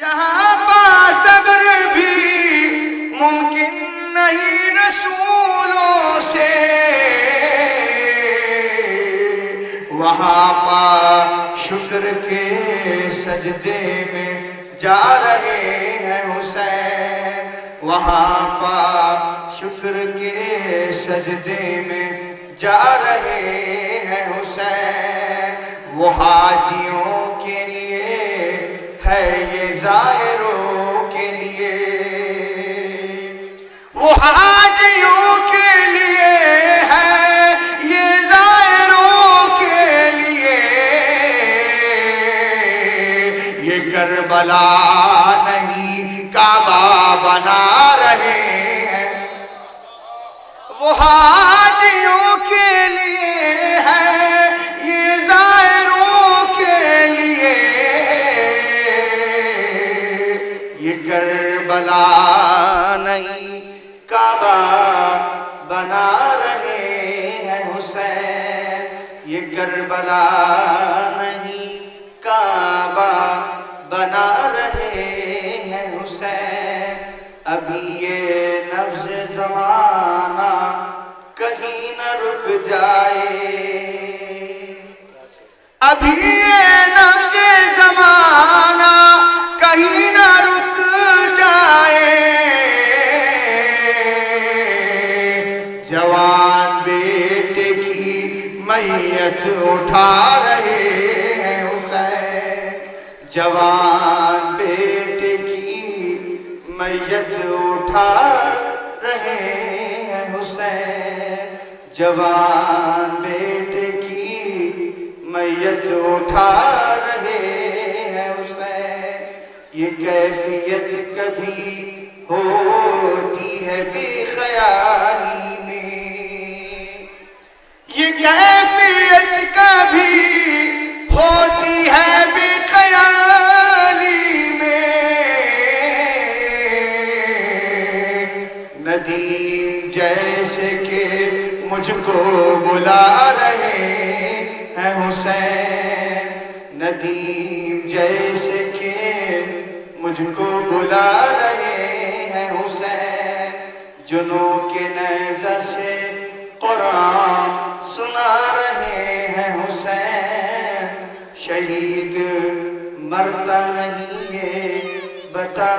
جہاں پا صبر بھی ممکن نہیں رسولوں سے، وہاں پا شکر کے سجدے میں جا رہے ہیں حسین، وہاں پا شکر کے سجدے میں جا رہے ہیں حسین۔ وہ حاجیوں کے لیے ہے یہ زائروں کے لیے، وہ حاجیوں کے لیے ہے یہ زائروں کے لیے، یہ کربلا نہیں کعبہ بنا رہے ہیں، وہ حاجیوں کے لیے ہے یہ زائروں کے لیے، یہ کربلا نہیں کعبہ بنا رہے ہیں حسین، یہ کربلا نہیں کعبہ بنا رہے ہیں حسین۔ ابھی یہ نبض زمانہ کہیں نہ رک جائے، ابھی یہ نبض زمانہ کہیں نہ رک جائے، جوان بیٹے کی میت اٹھا رہے ہیں حسین، جوان بیٹے کی میت اٹھا رہے ہیں حسین، جوان بیٹے کی میت اٹھا رہے ہیں حسین۔ یہ کیفیت کبھی ہوتی ہے بے خیالی میں، یہ کیفیت کبھی ہوتی ہے بے خیالی میں، ندیم جیسے کہ مجھ کو بلا رہے ہیں حسین، ندیم جیسے کہ مجھ کو بلا رہے ہیں حسین، جنوں کے نیزہ سے قرآن سنا رہے ہیں حسین، شہید مرتا نہیں یہ بتا